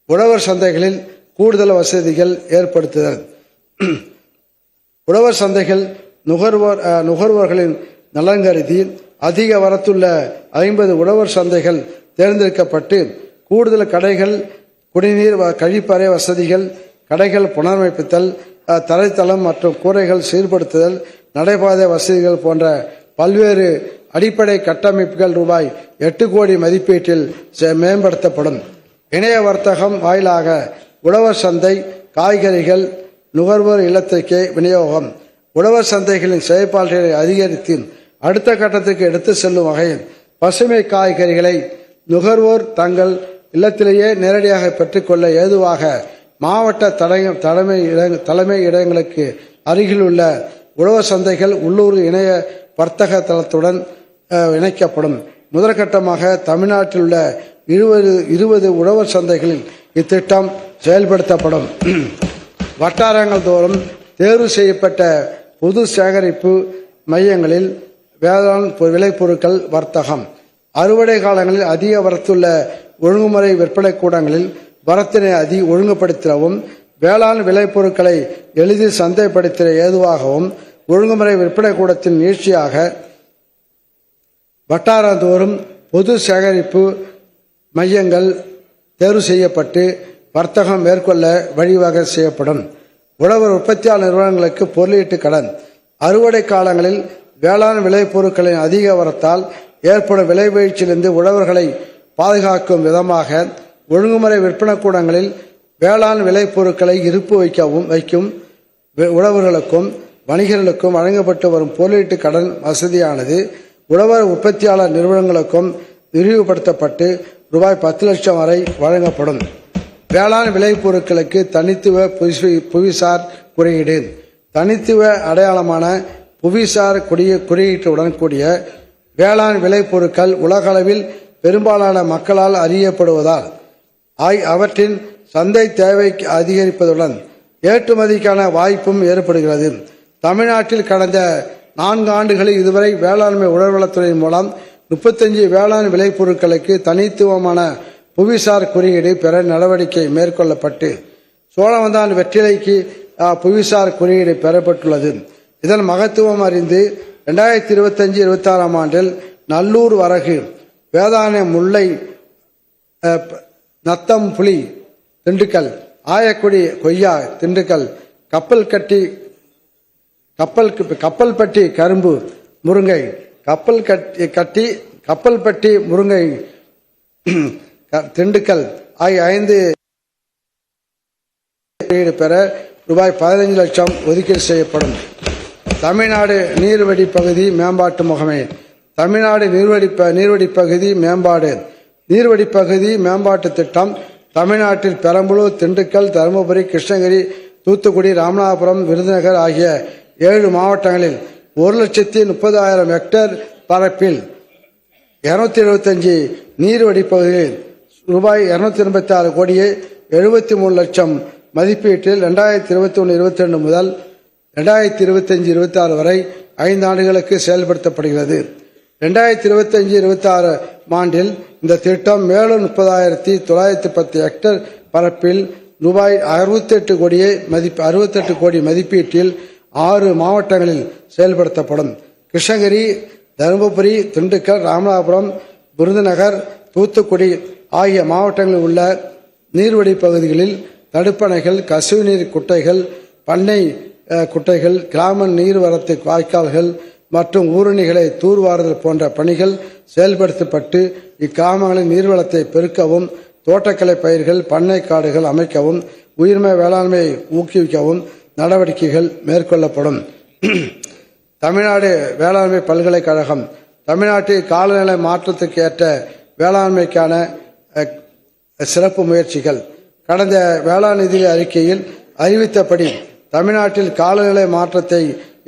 உழவர் சந்தைகளில் கூடுதல் வசதிகள் ஏற்படுத்துதல். உழவர் சந்தைகள் நுகர்வோர்களின் நலன் கருதி அதிக வரத்துள்ள 50 உழவர் சந்தைகள் தேர்ந்தெடுக்கப்பட்டு கூடுதல் கடைகள், குடிநீர், கழிப்பறை வசதிகள், கடைகள் புனரமைப்புத்தல், தரைத்தளம் மற்றும் கூரைகள் சீர்படுத்துதல், நடைபாதை வசதிகள் போன்ற பல்வேறு அடிப்படை கட்டமைப்புகள் ரூபாய் 8 கோடி மதிப்பீட்டில் மேம்படுத்தப்படும். இணைய வர்த்தகம் வாயிலாக உழவர் சந்தை காய்கறிகள் நுகர்வோர் இல்லத்திற்கே விநியோகம். உழவர் சந்தைகளின் செயல்பாடுகளை அதிகரித்து அடுத்த கட்டத்துக்கு எடுத்து செல்லும் வகையில் பசுமை காய்கறிகளை நுகர்வோர் தங்கள் இல்லத்திலேயே நேரடியாக பெற்றுக்கொள்ள ஏதுவாக மாவட்ட தலைமை இடங்களுக்கு அருகில் உள்ள உழவர் சந்தைகள் உள்ளூர் இணைய வர்த்தக தளத்துடன் இணைக்கப்படும். முதற்கட்டமாக தமிழ்நாட்டில் உள்ள 20 உழவர் சந்தைகளில் இத்திட்டம் செயல்படுத்தப்படும். வட்டாரங்கள் தோறும் தேர்வு செய்யப்பட்ட பொது சேகரிப்பு மையங்களில் வேளாண் விளைபொருட்கள் வர்த்தகம். அறுவடை காலங்களில் அதிக வரத்துள்ள ஒழுங்குமுறை விற்பனை கூடங்களில் வரத்தினை ஒழுங்குபடுத்தவும், வேளாண் விளைபொருட்களை எளிதில் சந்தைப்படுத்த ஏதுவாகவும் ஒழுங்குமுறை விற்பனை கூடத்தின் நீட்சியாக வட்டாரந்தோறும் பொது சேகரிப்பு மையங்கள் தேர்வு செய்யப்பட்டு வர்த்தகம் மேற்கொள்ள வழிவகை செய்யப்படும். உழவர் உற்பத்தியாளர் நிறுவனங்களுக்கு பொருளீட்டு கடன். அறுவடை காலங்களில் வேளாண் விளைபொருட்களின் அதிக வரத்தால் ஏற்படும் விலை வீழ்ச்சியிலிருந்து உழவர்களை பாதுகாக்கும் விதமாக ஒழுங்குமுறை விற்பனை கூடங்களில் வேளாண் விளைபொருட்களை இருப்பு வைக்கும் உழவர்களுக்கும் வணிகர்களுக்கும் வழங்கப்பட்டு வரும் பொருளீட்டு கடன் வசதியானது உழவர் உற்பத்தியாளர் நிறுவனங்களுக்கும் விரிவுபடுத்தப்பட்டு ரூபாய் 10 லட்சம் வரை வழங்கப்படும். வேளாண் விளைபொருட்களுக்கு தனித்துவ புவிசார் குறியீடு. தனித்துவ அடையாளமான புவிசார் குறியீட்டுடன் கூடிய வேளாண் விளைபொருட்கள் உலகளவில் பெரும்பாலான மக்களால் அறியப்படுவதால் அவற்றின் சந்தை தேவை அதிகரிப்பதுடன் ஏற்றுமதிக்கான வாய்ப்பும் ஏற்படுகிறது. தமிழ்நாட்டில் கடந்த 4 ஆண்டுகளில் இதுவரை வேளாண்மை உழவர்வளத்துறையின் மூலம் 35 வேளாண் விளைபொருட்களுக்கு தனித்துவமான புவிசார் குறியீடு பெற நடவடிக்கை மேற்கொள்ளப்பட்டு சோழவந்தான் வெற்றிலைக்கு புவிசார் குறியீடு பெறப்பட்டுள்ளது. இதன் மகத்துவம் அறிந்து 2025-26 ஆண்டில் நல்லூர் வரகு, வேதான முல்லை, நத்தம் புலி திண்டுக்கல், ஆயக்குடி கொய்யா திண்டுக்கல், கப்பல்பட்டி கரும்பு முருங்கை, கப்பல்பட்டி முருங்கை திண்டுக்கல் ஆகிய 5 பெற ரூபாய் 15 லட்சம் ஒதுக்கீடு செய்யப்படும். தமிழ்நாடு நீர்வழி பகுதி மேம்பாட்டு முகமை. தமிழ்நாடு நீர்வழி பகுதி மேம்பாட்டு திட்டம் தமிழ்நாட்டில் பெரம்பலூர், திண்டுக்கல், தருமபுரி, கிருஷ்ணகிரி, தூத்துக்குடி, ராமநாதபுரம், விருதுநகர் ஆகிய 7 மாவட்டங்களில் 1,30,000 ஹெக்டேர் பரப்பில் 275 நீர்வழி பகுதிகளில் ரூபாய் 286 கோடியே 73 லட்சம் மதிப்பீட்டில் 2021-22 முதல் 2025-26 வரை 5 ஆண்டுகளுக்கு செயல்படுத்தப்படுகிறது. 2025-26 ஆண்டில் இந்த திட்டம் மேலும் 30,910 ஹெக்டேர் பரப்பில் ரூபாய் 68 கோடி மதிப்பீட்டில் 6 மாவட்டங்களில் செயல்படுத்தப்படும். கிருஷ்ணகிரி, தருமபுரி, திண்டுக்கல், ராமநாதபுரம், விருதுநகர், தூத்துக்குடி ஆகிய மாவட்டங்களில் உள்ள நீர்வழி பகுதிகளில் தடுப்பணைகள், கசிவுநீர் குட்டைகள், பண்ணை குட்டைகள், கிராம நீர்வரத்து வாய்க்கால்கள் மற்றும் ஊரணிகளை தூர்வாறுதல் போன்ற பணிகள் செயல்படுத்தப்பட்டு இக்கிராமங்களின் நீர்வளத்தை பெருக்கவும், தோட்டக்கலை பயிர்கள், பண்ணை காடுகள் அமைக்கவும், உயிர்மை வேளாண்மையை ஊக்குவிக்கவும் நடவடிக்கைகள் மேற்கொள்ளப்படும். தமிழ்நாடு வேளாண்மை பல்கலைக்கழகம். தமிழ்நாட்டில் காலநிலை மாற்றத்துக்கு ஏற்ற வேளாண்மைக்கான சிறப்பு முயற்சிகள். கடந்த வேளாண் நிதி அறிக்கையில் அறிவித்தபடி தமிழ்நாட்டில் காலநிலை மாற்றத்தை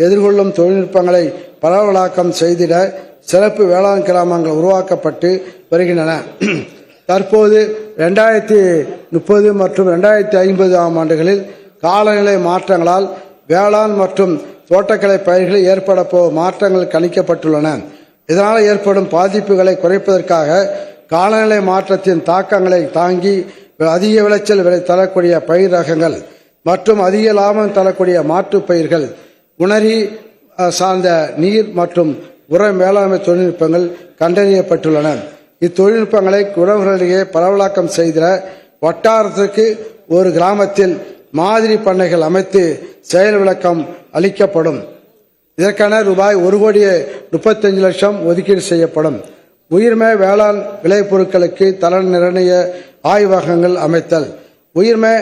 எதிர்கொள்ளும் தொழில்நுட்பங்களை பரவலாக்கம் செய்திட சிறப்பு வேளாண் கிராமங்கள் உருவாக்கப்பட்டு வருகின்றன. தற்போது 2030 மற்றும் 2050 ஆண்டுகளில் காலநிலை மாற்றங்களால் வேளாண் மற்றும் தோட்டக்கலை பயிர்களில் ஏற்பட போகும் மாற்றங்கள் கணிக்கப்பட்டுள்ளன. இதனால் ஏற்படும் பாதிப்புகளை குறைப்பதற்காக காலநிலை மாற்றத்தின் தாக்கங்களை தாங்கி அதிக விளைச்சல் தரக்கூடிய பயிர் ரகங்கள் மற்றும் அதிக லாபம் தரக்கூடிய மாற்றுப் பயிர்கள், உணரி சார்ந்த நீர் மற்றும் உர மேலாண்மை தொழில்நுட்பங்கள் கண்டறியப்பட்டுள்ளன. இத்தொழில்நுட்பங்களை உழவர்களிடையே பரவலாக்கம் செய்த வட்டாரத்திற்கு ஒரு கிராமத்தில் மாதிரி பண்ணைகள் அமைத்து செயல் விளக்கம் அளிக்கப்படும். இதற்கான ரூபாய் 1,35,00,000 ஒதுக்கீடு செய்யப்படும். உயிர்மை வேளாண் விளைபொருட்களுக்கு தர நிர்ணய ஆய்வகங்கள் அமைத்தல். உயிர்மை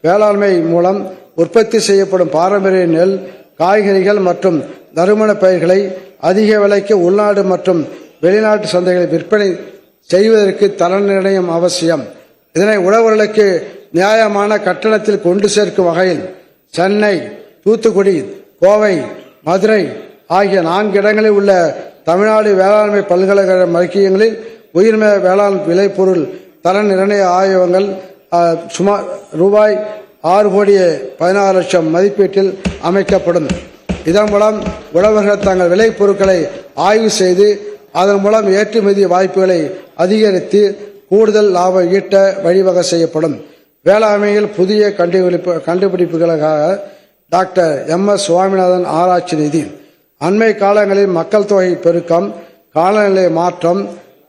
வேளாண்மை மூலம் உற்பத்தி செய்யப்படும் பாரம்பரிய நெல், காய்கறிகள் மற்றும் நறுமண பயிர்களை அதிக விலைக்கு உள்நாடு மற்றும் வெளிநாட்டு சந்தைகளில் விற்பனை செய்வதற்கு தர நிர்ணயம் அவசியம். இதனை உழவர்களுக்கு நியாயமான கட்டணத்தில் கொண்டு சேர்க்கும் வகையில் சென்னை, தூத்துக்குடி, கோவை, மதுரை ஆகிய 4 இடங்களில் உள்ள தமிழ்நாடு வேளாண்மை பல்கலைக்கழக மையங்களில் உயிர்மை வேளாண் விளைபொருள் தர நிர்ணய ஆய்வகங்கள் சுமார் ரூபாய் 6,16,00,000 மதிப்பீட்டில் அமைக்கப்படும். இதன் மூலம் உழவர்கள் தங்கள் விளைபொருட்களை ஆய்வு செய்து அதன் மூலம் ஏற்றுமதி வாய்ப்புகளை அதிகரித்து கூடுதல் லாபம் ஈட்ட வழிவகை செய்யப்படும். வேளாண்மையில் புதிய கண்டுபிடிப்புகளுக்காக டாக்டர் MS சுவாமிநாதன் ஆராய்ச்சி நிதி, அண்மை காலங்களில் மக்கள் தொகை பெருக்கம், காலநிலை மாற்றம்,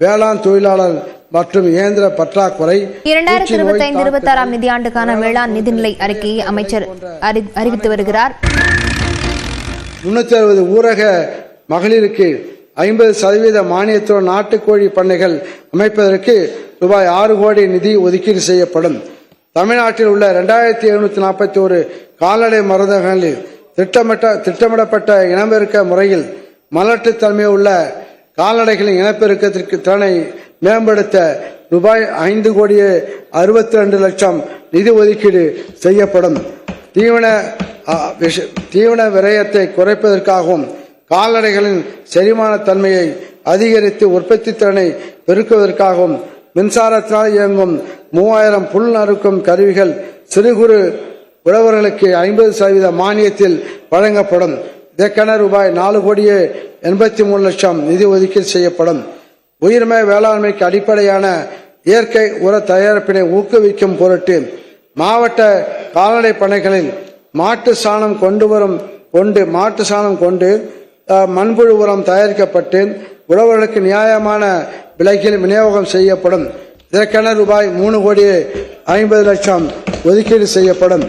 வேளாண் தொழிலாளர் மற்றும் இயந்திர பற்றாக்குறை. 2025-26 நிதியாண்டுக்கான வேளாண் நிதிநிலை அறிக்கையை அமைச்சர் அறிவித்து வருகிறார். 360 ஊரக மகளிருக்கு 50% மானியத்துடன் நாட்டுக்கோழி பண்ணைகள் அமைப்பதற்கு ரூபாய் 6 கோடி நிதி ஒதுக்கீடு செய்யப்படும். தமிழ்நாட்டில் உள்ள 2741 கால்நடை மருந்தகங்களில் திட்டமிடப்பட்ட இனப்பெருக்க முறையில் மலட்டுத்தன்மை உள்ள கால்நடைகளின் இனப்பெருக்கத்திற்கு திறனை மேம்படுத்த ரூபாய் 5,62,00,000 நிதி ஒதுக்கீடு செய்யப்படும். தீவன விரயத்தை குறைப்பதற்காகவும் கால்நடைகளின் செரிமான தன்மையை அதிகரித்து உற்பத்தி திறனை பெருக்குவதற்காகவும் மின்சாரத்தினால் இயங்கும் 3000 புல் நறுக்கும் கருவிகள் சிறு குறு உழவர்களுக்கு 50% மானியத்தில் வழங்கப்படும். இதற்கென ரூபாய் 4,83,00,000 நிதி ஒதுக்கீடு செய்யப்படும். உயிர்மை வேளாண்மைக்கு அடிப்படையான இயற்கை உர தயாரிப்பினை ஊக்குவிக்கும் பொருட்டு மாவட்ட கால்நடை பண்ணைகளில் மாட்டு சாணம் கொண்டு மண்புழு உரம் தயாரிக்கப்பட்டு உழவர்களுக்கு நியாயமான விலையில் விநியோகம் செய்யப்படும். இதற்கென ரூபாய் 3,50,00,000 ஒதுக்கீடு செய்யப்படும்.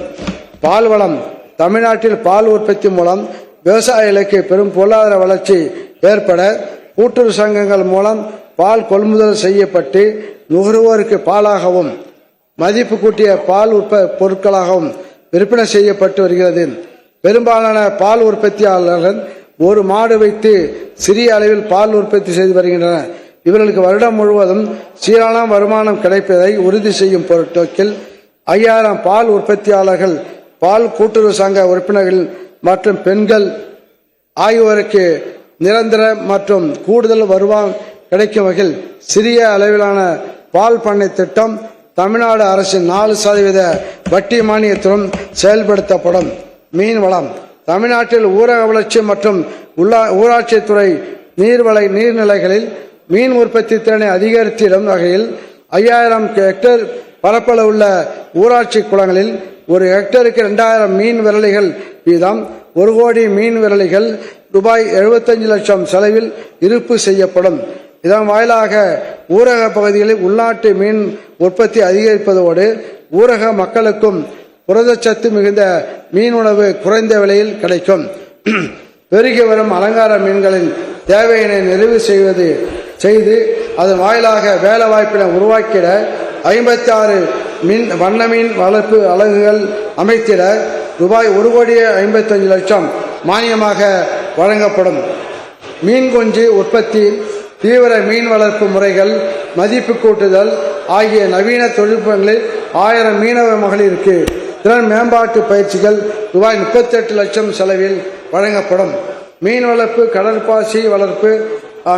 பால்வளம். தமிழ்நாட்டில் பால் உற்பத்தி மூலம் விவசாயிகளுக்கு பெரும் பொருளாதார வளர்ச்சி ஏற்பட கூட்டுறவு சங்கங்கள் மூலம் பால் கொள்முதல் செய்யப்பட்டு நுகர்வோருக்கு பாலாகவும் மதிப்பு கூட்டிய பால் பொருட்களாகவும் விற்பனை செய்யப்பட்டு வருகிறது. பெரும்பாலான பால் உற்பத்தியாளர்கள் ஒரு மாடு வைத்து சிறிய அளவில் பால் உற்பத்தி செய்து வருகின்றனர். இவர்களுக்கு வருடம் முழுவதும் சீரான வருமானம் கிடைப்பதை உறுதி செய்யும் பொருட்டோக்கில் 5000 பால் உற்பத்தியாளர்கள், பால் கூட்டுறவு சங்க உறுப்பினர்கள் மற்றும் பெண்கள் ஆகியோருக்கு நிரந்தர மற்றும் கூடுதல் வருவாய் கிடைக்கும் வகையில் சிறிய அளவிலான பால் பண்ணை திட்டம் தமிழ்நாடு அரசின் 4% வட்டி மானியத்துடன் செயல்படுத்தப்படும். மீன்வளம். தமிழ்நாட்டில் ஊரக வளர்ச்சி மற்றும் ஊராட்சித்துறை நீர்நிலைகளில் மீன் உற்பத்தி திறனை அதிகரித்திடும் வகையில் 5000 ஹெக்டேர் பரப்பளவுள்ள ஊராட்சி குளங்களில் ஒரு ஹெக்டருக்கு 2000 மீன் விரலிகள் வீதம் 1 கோடி மீன் விரலிகள் ரூபாய் 75,00,000 செலவில் இருப்பு செய்யப்படும். இதன் வாயிலாக ஊரக பகுதிகளில் உள்நாட்டு மீன் உற்பத்தி அதிகரிப்பதோடு ஊரக மக்களுக்கும் புரதச்சத்து மிகுந்த மீன் உணவு குறைந்த விலையில் கிடைக்கும். பெருகி வரும் அலங்கார மீன்களின் தேவையினை நிறைவு செய்து அதன் வாயிலாக வேலை வாய்ப்பினை உருவாக்கிட 56 வண்ண மீன் வளர்ப்பு அலகுகள் அமைத்திட ரூபாய் 1,55,00,000 மானியமாக வழங்கப்படும். மீன் குஞ்சு உற்பத்தி, தீவிர மீன் வளர்ப்பு முறைகள், மதிப்பு கூட்டுதல் ஆகிய நவீன தொழில்நுட்பங்களில் 1000 மீனவ மகளிருக்கு திறன் மேம்பாட்டு பயிற்சிகள் ரூபாய் 38,00,000 செலவில் வழங்கப்படும். மீன் வளர்ப்பு, கடற்பாசி வளர்ப்பு,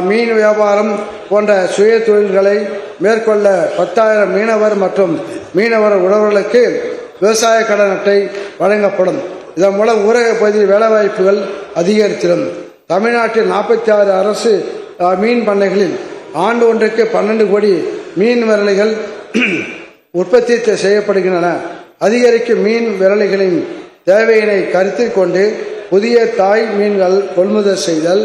மீன் வியாபாரம் போன்ற சுய தொழில்களை மேற்கொள்ள 10,000 மீனவர் மற்றும் மீனவர் உழவர்களுக்கு விவசாய கடன் அட்டை வழங்கப்படும். இதன் மூலம் ஊரக பகுதியில் வேலைவாய்ப்புகள் அதிகரித்திடும். தமிழ்நாட்டில் 46 அரசு மீன் பண்ணைகளில் ஆண்டு ஒன்றுக்கு 12 கோடி மீன் விரலிகள் உற்பத்தி செய்யப்படுகின்றன. அதிகரிக்கும் மீன் விரலிகளின் தேவையினை கருத்தில் கொண்டு புதிய தாய் மீன்கள் கொள்முதல் செய்தல்,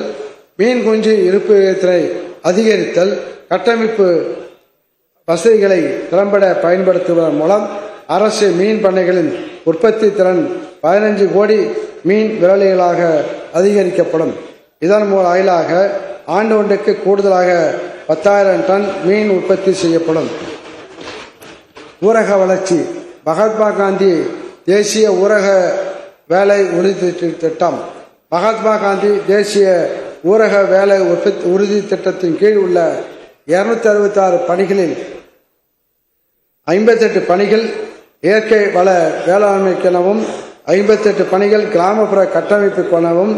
மீன் குஞ்சு இருப்பு விகிதத்தினை அதிகரித்தல், கட்டமைப்பு வசதிகளை திறம்பட பயன்படுத்துவதன் மூலம் அரசு மீன் பண்ணைகளின் உற்பத்தி திறன் 15 கோடி மீன் விரலிகளாக அதிகரிக்கப்படும். இதன் வாயிலாக ஆண்டு ஒன்றுக்கு கூடுதலாக 10,000 டன் மீன் உற்பத்தி செய்யப்படும். ஊரக வளர்ச்சி. மகாத்மா காந்தி தேசிய ஊரக வேலை உறுதி திட்டம். மகாத்மா காந்தி தேசிய ஊரக வேலை உறுதி திட்டத்தின் கீழ் உள்ள 266 பணிகளில் 58 பணிகள் இயற்கை வள வேளாண்மைக்கெனவும், 58 பணிகள் கிராமப்புற கட்டமைப்புக்கெனவும்,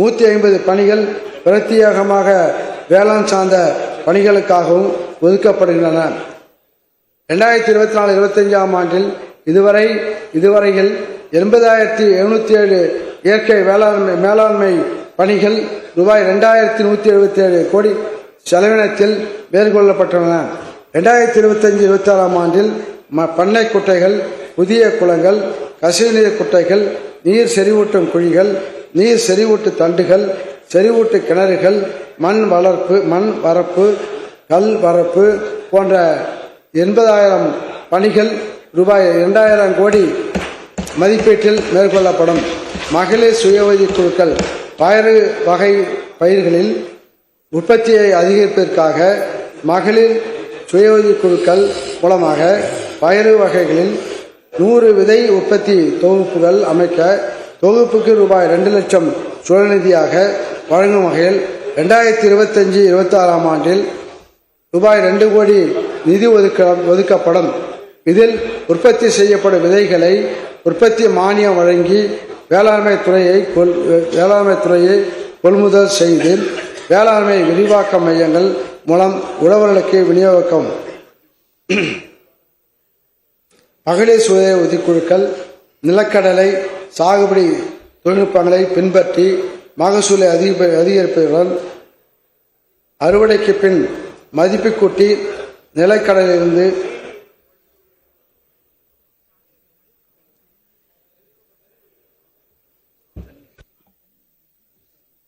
150 பணிகள் பிரத்யேகமாக வேளாண் சார்ந்த பணிகளுக்காகவும் ஒதுக்கப்படுகின்றன. 2024-25 ஆண்டில் இதுவரையில் 80,707 இயற்கை மேலாண்மை பணிகள் ரூபாய் 2,177 கோடி செலவினத்தில் மேற்கொள்ளப்பட்டுள்ளன. 2025-26 ஆண்டில் பண்ணை குட்டைகள், புதிய குளங்கள், கசிவுநீர் குட்டைகள், நீர் செறிவூட்டும் குழிகள், நீர் செறிவூட்டு தண்டுகள், செறிவூட்டு கிணறுகள், மண் வரப்பு, கல் வரப்பு போன்ற 80,000 பணிகள் ரூபாய் 2,000 கோடி மதிப்பீட்டில் மேற்கொள்ளப்படும். மகளிர் சுய உதவிக் குழுக்கள். பயறு வகை பயிர்களில் உற்பத்தியை அதிகரிப்பதற்காக மகளிர் சுய உதவிக் குழுக்கள் மூலமாக பயறு வகைகளில் 100 விதை உற்பத்தி தொகுப்புகள் அமைக்க தொகுப்புக்கு ரூபாய் 2 லட்சம் சுழநிதியாக வழங்கும் வகையில் 2025-26 ஆண்டில் ரூபாய் 2 கோடி நிதி ஒதுக்கப்படும். இதில் உற்பத்தி செய்யப்படும் விதைகளை உற்பத்தி மானியம் வழங்கி வேளாண்மை துறையை கொள்முதல் செய்து வேளாண்மை விரிவாக்க மையங்கள் மூலம் உழவர்களுக்கு விநியோகம். மகளிர் சுய உதவிக்குழுக்கள் நிலக்கடலை சாகுபடி தொழில்நுட்பங்களை பின்பற்றி மகசூலை அதிகரிப்பதுடன் அறுவடைக்கு பின் மதிப்பு கூட்டி நிலக்கடலிலிருந்து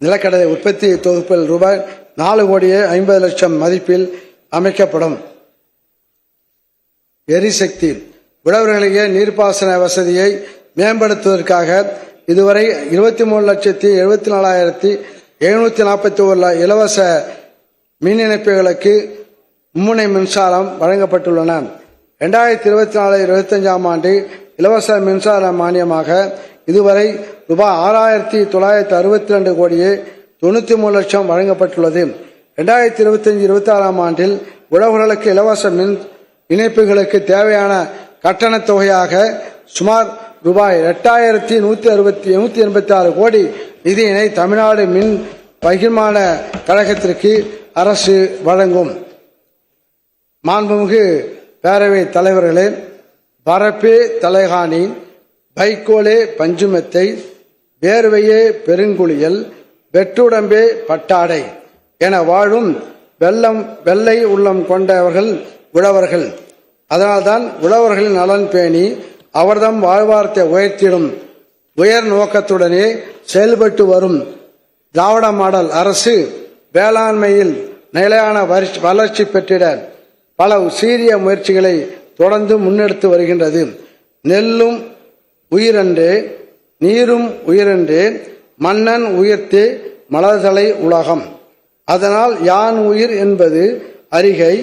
நிலக்கடலை உற்பத்தி தொகுப்பில் ரூபாய் 4,50,00,000 மதிப்பில் அமைக்கப்படும். எரிசக்தி. உழவர்களுடைய நீர்ப்பாசன வசதியை மேம்படுத்துவதற்காக இதுவரை 23,74,741 இலவச மின் இணைப்புகளுக்கு மும்முனை மின்சாரம் வழங்கப்பட்டுள்ளன. 2024-25 ஆண்டு இலவச மின்சார மானியமாக இதுவரை ரூபாய் 6,962 கோடியே 93 லட்சம் வழங்கப்பட்டுள்ளது. 2025-26 ஆண்டில் உழவர்களுக்கு இலவச மின் இணைப்புகளுக்கு தேவையான கட்டணத் தொகையாக சுமார் ரூபாய் 8,186 கோடி நிதியினை தமிழ்நாடு மின் பகிர்மான கழகத்திற்கு அரசு வழங்கும். மாண்புமிகு பேரவைத் தலைவர்களே, பரப்பே தலைகாணி, வைக்கோலே பஞ்சுமெத்தை, வேர்வையே பெருங்குளியல், வெற்றுடம்பே பட்டாடை என வாழும் வெள்ளை உள்ளம் கொண்டவர்கள் உழவர்கள். அதனால்தான் உழவர்களின் நலன் பேணி அவர்தம் வாழ்வாரத்தை உயர்த்திடும் உயர் நோக்கத்துடனே செயல்பட்டு வரும் திராவிட மாடல் அரசு வேளாண்மையில் நிலையான வளர்ச்சி பெற்றிட பல சீரிய முயற்சிகளை தொடர்ந்து முன்னெடுத்து வருகின்றது. நெல்லும் உயிரன்றே, நீரும் உயிரன்றே, மன்னன் உயிர்த்தே மலர்தலை உலகம். அதனால் யான் உயிர் என்பது அறிகை,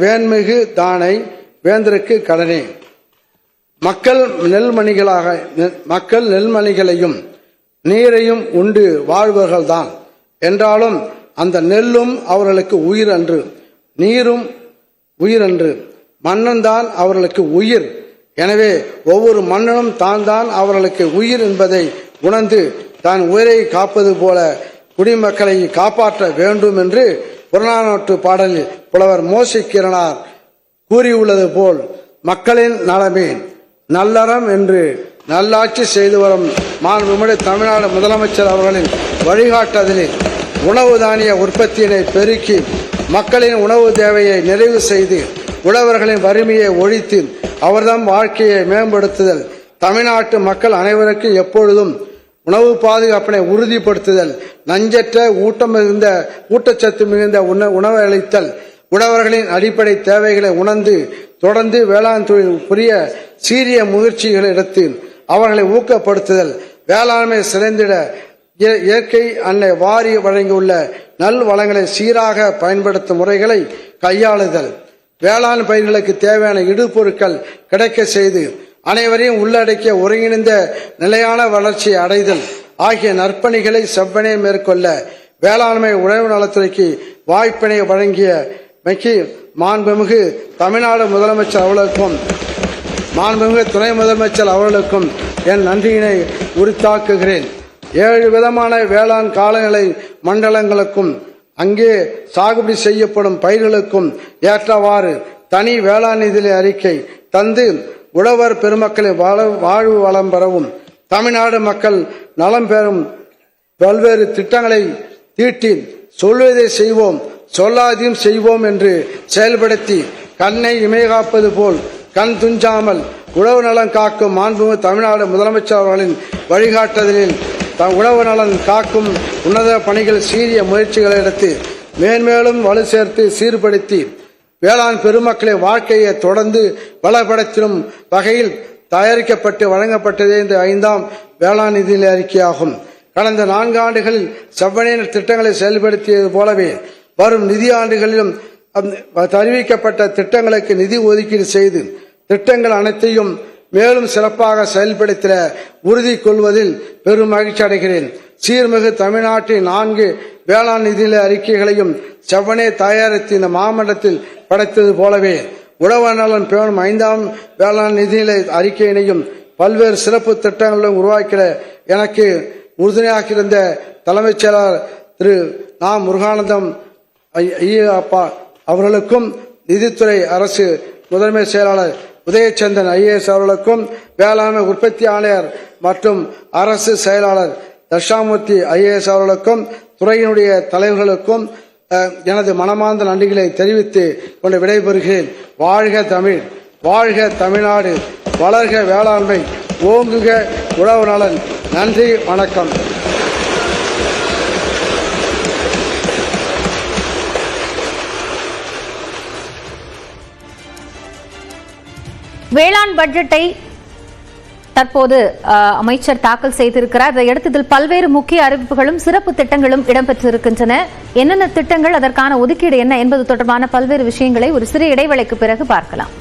வேண்மிகு தானை வேந்தருக்கு கடனே. மக்கள் நெல்மணிகளையும் நீரையும் உண்டு வாழ்வர்கள்தான் என்றாலும் அந்த நெல்லும் அவர்களுக்கு உயிர் அன்று, நீரும் உயிரன்று, மன்னன் தான் அவர்களுக்கு உயிர். எனவே ஒவ்வொரு மன்னனும் தான் அவர்களுக்கு உயிர் என்பதை உணர்ந்து தான் உயிரை காப்பது போல குடிமக்களை காப்பாற்ற வேண்டும் என்று புறநானூற்று பாடலில் புலவர் மோசி கிரணார் கூறியுள்ளது போல் மக்களின் நலமே நல்லறம் என்று நல்லாட்சி செய்து வரும் மாண்புமிகு தமிழ்நாடு முதலமைச்சர் அவர்களின் வழிகாட்டுதலில் உணவு தானிய உற்பத்தியினை பெருக்கி மக்களின் உணவு தேவையை நிறைவு செய்து உழவர்களின் வறுமையை ஒழித்து அவர்தம் வாழ்க்கையை மேம்படுத்துதல், தமிழ்நாட்டு மக்கள் அனைவருக்கும் எப்பொழுதும் உணவு பாதுகாப்பினை உறுதிப்படுத்துதல், நஞ்சற்ற ஊட்டச்சத்து மிகுந்த உணவை அளித்தல், உழவர்களின் அடிப்படை தேவைகளை உணர்ந்து தொடர்ந்து வேளாண் தொழில் புரிய சீரிய முயற்சிகளை எடுத்து அவர்களை ஊக்கப்படுத்துதல், வேளாண்மை சிறந்திட இயற்கை அன்னை வாரி வழங்கியுள்ள நல் வளங்களை சீராக பயன்படுத்தும் முறைகளை கையாளுதல், வேளாண் பயிர்களுக்கு தேவையான இடுபொருட்கள் கிடைக்க செய்து அனைவரையும் உள்ளடக்கிய ஒருங்கிணைந்த நிலையான வளர்ச்சியை அடைதல் ஆகிய நற்பணிகளை செவ்வனே மேற்கொள்ள வேளாண்மை உழவு நலத்துறைக்கு வாய்ப்பினை வழங்கிய மாண்புமிகு தமிழ்நாடு முதலமைச்சர் அவர்களுக்கும் மாண்புமிகு துணை முதலமைச்சர் அவர்களுக்கும் என் நன்றியினை உரித்தாக்குகிறேன். 7 விதமான வேளாண் காலநிலை மண்டலங்களுக்கும் அங்கே சாகுபடி செய்யப்படும் பயிர்களுக்கும் ஏற்றவாறு தனி வேளாண் நிதி அறிக்கை தந்து உழவர் பெருமக்களின் வாழ்வு வளம் பெறவும் தமிழ்நாடு மக்கள் நலம் பெறும் பல்வேறு திட்டங்களை தீட்டி சொல்வதை செய்வோம் சொல்லாதையும் செய்வோம் என்று செயல்படுத்தி கண்ணை இமைகாப்பது போல் கண் துஞ்சாமல் உழவு நலன் காக்கும் மாண்புமிகு தமிழ்நாடு முதலமைச்சர் அவர்களின் வழிகாட்டுதலில் உழவு நலன் காக்கும் உன்னத பணிகள் சீரிய முயற்சிகளை எடுத்து மேன்மேலும் வலு சேர்த்து சீர்படுத்தி வேளாண் பெருமக்களின் வாழ்க்கையை தொடர்ந்து பலப்படுத்தும் வகையில் தயாரிக்கப்பட்டு வழங்கப்பட்டதே இந்த 5ஆம் வேளாண் நிதி அறிக்கையாகும். கடந்த 4 ஆண்டுகளில் செவ்வனே திட்டங்களை செயல்படுத்தியது போலவே வரும் நிதியாண்டுகளிலும் அறிவிக்கப்பட்ட திட்டங்களுக்கு நிதி ஒதுக்கீடு செய்து திட்டங்கள் அனைத்தையும் மேலும் சிறப்பாக செயல்படுத்த உறுதி கொள்வதில் பெரும் மகிழ்ச்சி அடைகிறேன். சீர்மிகு தமிழ்நாட்டின் 4 வேளாண் நிதி அறிக்கைகளையும் செவ்வனே தயாரித்து இந்த மாமண்டலத்தில் படைத்தது போலவே உழவர் நலன் பேணும் 5ஆம் வேளாண் நிதி அறிக்கையினையும் பல்வேறு சிறப்பு திட்டங்களும் உருவாக்கிட எனக்கு உறுதுணையாக இருந்த தலைமைச் செயலாளர் திரு நா. முருகானந்தம் ஐயப்பா அவர்களுக்கும் நிதித்துறை அரசு முதன்மை செயலாளர் உதயச்சந்திரன் IAS அவர்களுக்கும் வேளாண்மை உற்பத்தி ஆணையர் மற்றும் அரசு செயலாளர் தட்சாமூர்த்தி IAS அவர்களுக்கும் துறையினுடைய தலைவர்களுக்கும் எனது மனமார்ந்த நன்றிகளை தெரிவித்து கொண்டு விடைபெறுகிறேன். வாழ்க தமிழ், வாழ்க தமிழ்நாடு, வளர்க வேளாண்மை, ஓங்குக உழவு நலன். நன்றி, வணக்கம். வேளாண் பட்ஜெட்டை தற்போது அமைச்சர் தாக்கல் செய்திருக்கிறார். இதையடுத்து இதில் பல்வேறு முக்கிய அறிவிப்புகளும் சிறப்பு திட்டங்களும் இடம்பெற்றிருக்கின்றன. என்னென்ன திட்டங்கள், அதற்கான ஒதுக்கீடு என்ன என்பது தொடர்பான பல்வேறு விஷயங்களை ஒரு சிறு இடைவேளைக்கு பிறகு பார்க்கலாம்.